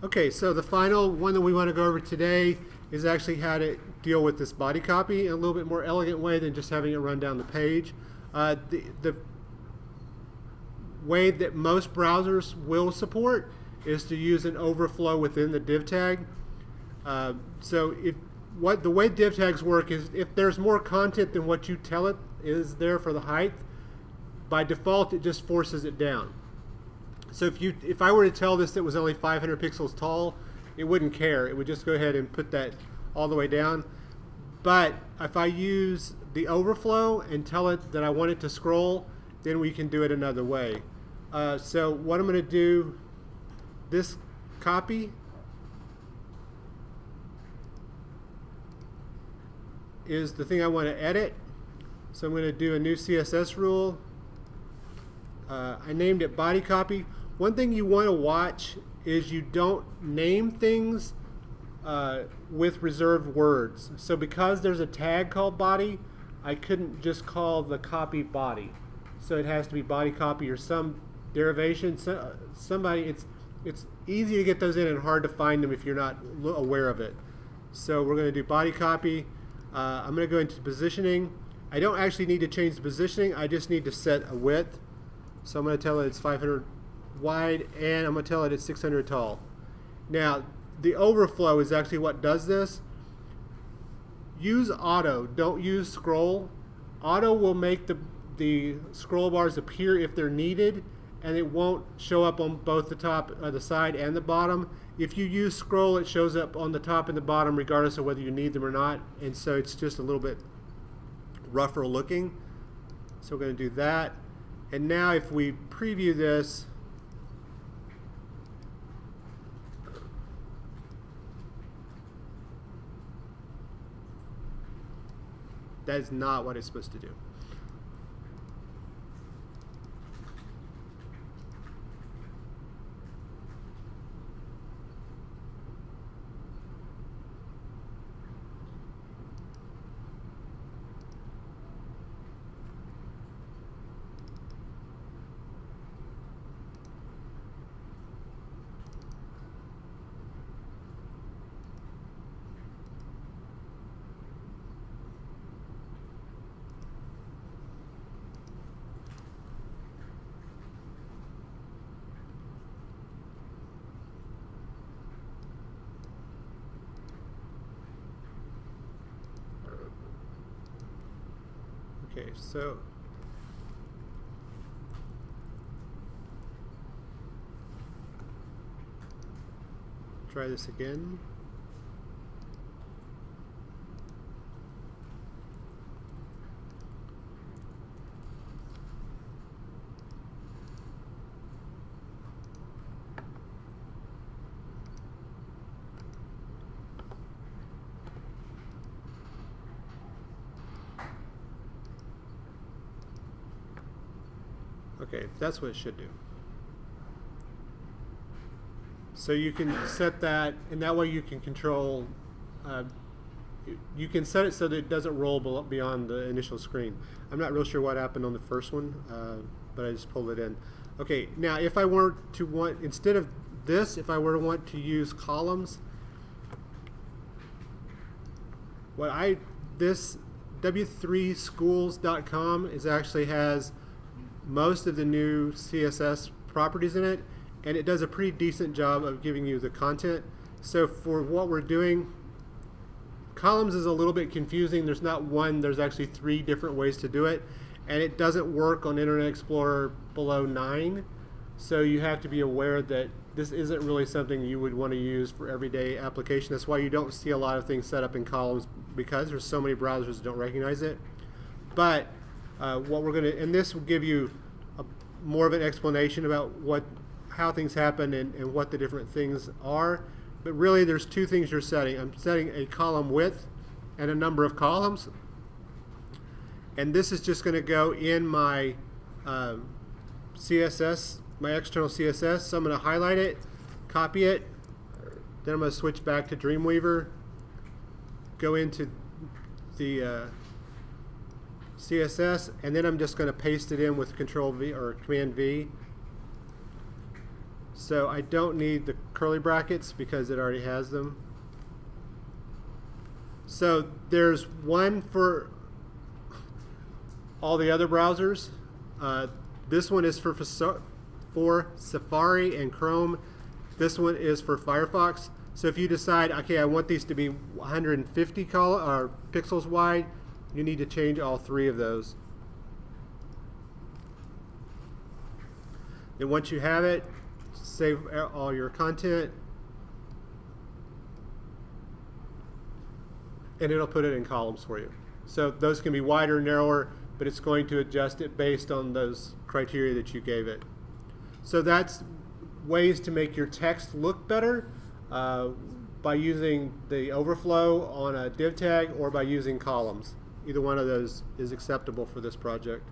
Okay, so the final one that we want to go over today is actually how to deal with this body copy in a little bit more elegant way than just having it run down the page. The way that most browsers will support is to use an overflow within the div tag. So the way div tags work is if there's more content than what you tell it is there for the height, by default it just forces it down. So if I were to tell this that was only 500 pixels tall, it wouldn't care. It would just go ahead and put that all the way down. But if I use the overflow and tell it that I want it to scroll, then we can do it another way. So what I'm going to do, this copy is the thing I want to edit. So I'm going to do a new CSS rule. I named it body copy. One thing you want to watch is you don't name things with reserved words. So because there's a tag called body, I couldn't just call the copy body. So it has to be body copy or some derivation. It's easy to get those in and hard to find them if you're not aware of it. So we're going to do body copy. I'm going to go into positioning. I don't actually need to change the positioning. I just need to set a width. So I'm going to tell it it's 500 wide, and I'm going to tell it it's 600 tall. Now, the overflow is actually what does this. Use auto, don't use scroll. Auto will make the scroll bars appear if they're needed, and it won't show up on both the top, the side, and the bottom. If you use scroll, it shows up on the top and the bottom regardless of whether you need them or not, and so it's just a little bit rougher looking. So we're going to do that. And now if we preview this, that is not what it's supposed to do. Okay, so try this again. Okay, that's what it should do. So you can set that, and that way you can control, you can set it so that it doesn't roll beyond the initial screen. I'm not real sure what happened on the first one, but I just pulled it in. Okay, now if I were to want, instead of this, if I were to want to use columns, this w3schools.com is actually has most of the new CSS properties in it, and it does a pretty decent job of giving you the content. So for what we're doing, columns is a little bit confusing. There's not one, there's actually 3 different ways to do it, and it doesn't work on Internet Explorer below 9. So you have to be aware that this isn't really something you would want to use for everyday application. That's why you don't see a lot of things set up in columns, because there's so many browsers that don't recognize it. But what we're going to, and this will give you more of an explanation about how things happen and what the different things are. But really there's 2 things you're setting. I'm setting a column width and a number of columns. And this is just going to go in my CSS, my external CSS. So I'm going to highlight it, copy it, then I'm going to switch back to Dreamweaver, go into the CSS, and then I'm just going to paste it in with Control V or Command V. So I don't need the curly brackets because it already has them. So there's one for all the other browsers. This one is for Safari and Chrome. This one is for Firefox. So if you decide, okay, I want these to be 150 pixels wide, you need to change all three of those. Then once you have it, save all your content, and it'll put it in columns for you. So those can be wider, narrower, but it's going to adjust it based on those criteria that you gave it. So that's ways to make your text look better by using the overflow on a div tag or by using columns. Either one of those is acceptable for this project.